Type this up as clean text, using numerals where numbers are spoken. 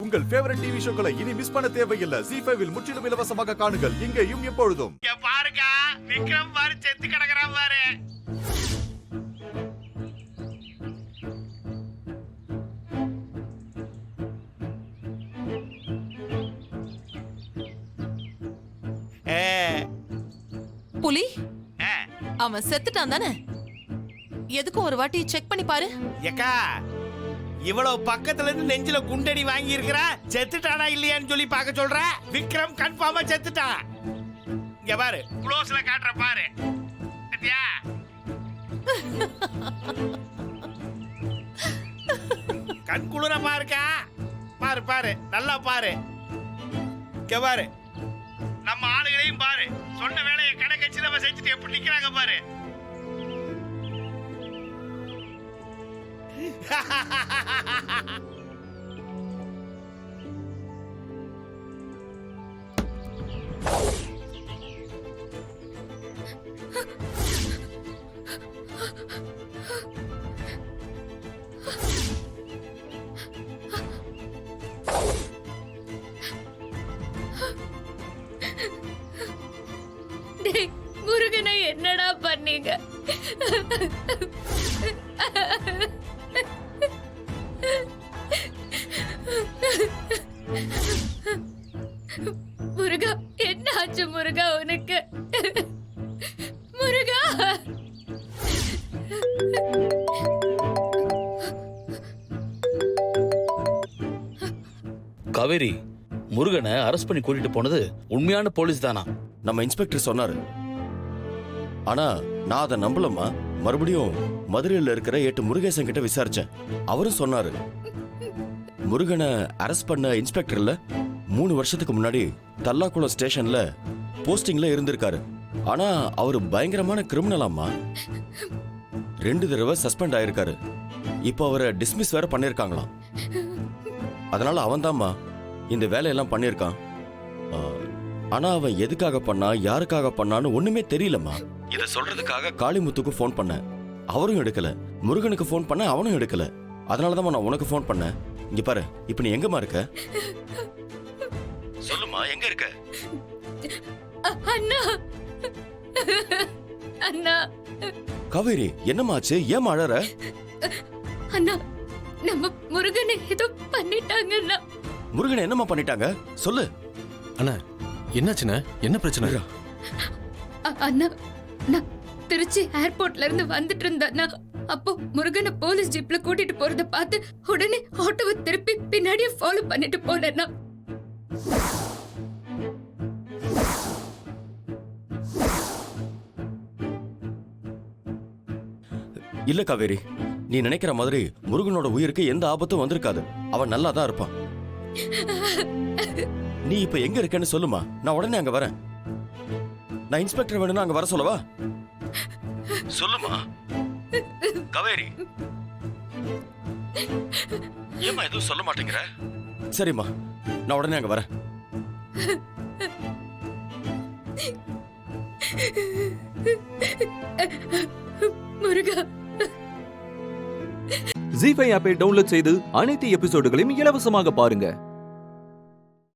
உங்கள் favourite TV ஷோக்களை இனி miss பண்ண தேவையில்லை. ZEE5 இல் முற்றிலும் இலவசமாக காணுங்கள். இங்கேயும் எப்பொழுதும். பாருங்க விக்ரம் பாரு செத்து கிடக்குறான் பாரு. புலி அவன் செத்துட்டான் தானே? எதுக்கும் ஒரு வாட்டி செக் பண்ணி பாரு. ஏக்கா இவ்வளவு பக்கத்துல இருந்து நெஞ்சில குண்டடி வாங்கி இருக்கிறா, செத்துட்டானா இல்லையான்னு சொல்லி பார்க்க சொல்ற. விக்ரம் கன்ஃபார்மா செத்துட்டான். இங்க பாரு க்ளோஸ்ல காட்டுற பாரு. பாத்தியா? கண் குளிர பாருக்கா. பாரு பாரு நல்லா பாரு. இங்க பாரு நம்ம ஆளுகளையும் பாரு. சொன்ன வேலையை கணக்கச்சு நம்ம செஞ்சுட்டு எப்படி நிக்கிறாங்க பாரு. முருகனை என்னடா பண்ணீங்க? முருகா என்ன ஆச்சு முருகா உனக்கு? முருகா காவேரி, முருகனை அரெஸ்ட் பண்ணி கூட்டிட்டு போனது உண்மையான போலீஸ் தானா? நம்ம இன்ஸ்பெக்டர் சொன்னாரு. ஆனா நான் அதை நம்பலமா. மறுபடியும் மதுரையில் இருக்கிற 8 முருகேசன் கிட்ட விசாரிச்சேன். அவரும் சொன்னாரு முருகனை அரெஸ்ட் பண்ண இன்ஸ்பெக்டர்ல 3 வருஷத்துக்கு முன்னாடி தல்லாக்குளம் ஸ்டேஷன்ல போஸ்டிங்ல இருந்திருக்காரு. ஆனா அவரு பயங்கரமான கிரிமினலாமா. 2 தடவை சஸ்பெண்ட் ஆயிருக்காரு. இப்போ அவரை டிஸ்மிஸ் வேற பண்ணிருக்காங்களாம். அதனால அவன் தான்மா இந்த வேலையெல்லாம் பண்ணிருக்கான். ஆனா அவன் எதுக்காக பண்ணா, யாருக்காக பண்ணான்னு ஒண்ணுமே தெரியலம்மா. இத சொல்றதுக்காக காளிமுத்துக்கு ஃபோன் பண்ணேன், அவரும் எடுக்கல. முருகனுக்கு ஃபோன் பண்ண, அவனும் எடுக்கல. அதனாலதான் நான் உனக்கு ஃபோன் பண்ணேன். இங்க பாரு, இப்ப நீ எங்கம்மா இருக்க? சொல்லுமா, எங்க இருக்க? அண்ணா அண்ணா. காவேரி, என்னமாச்சு? ஏன் அழற? அண்ணா நம்ம முருகனை ஏதோ பண்ணிட்டாங்கண்ணா. முருகனை என்னம்மா பண்ணிட்டாங்க? சொல்லு அண்ணா. என்னாச்சுண்ணா? என்ன பிரச்சனை? அண்ணா நான் திருச்சி ஏர்போர்ட்ல இருந்து வந்துட்டு இருந்தேன்னா, அப்போ முருகனை போலீஸ் ஜீப்ல கூட்டிட்டு போறத பார்த்து உடனே ஆட்டோவை திருப்பி பின்னாடியே ஃபாலோ பண்ணிட்டு போனேன்னா. இல்ல காவேரி, நீ நினைக்கிற மாதிரி முருகனோட உயிருக்கு எந்த ஆபத்தும் வந்திருக்காது. அவன் நல்லா தான் இருப்பான். நீ இப்ப எங்க இருக்கேன்னு சொல்லுமா, நான் உடனே அங்க வரேன். நான் இன்ஸ்பெக்டர் வேணும்னா அங்க வர சொல்லவா? சொல்லுமா காவேரி. ஏமா எதுவும் சொல்ல மாட்டேங்கிற? சரிம்மா, நான் உடனே அங்க வரேன். முருகா. ZEE5 ஆப்பை டவுன்லோட் செய்து அனைத்து எபிசோடுகளையும் இலவசமாக பாருங்க.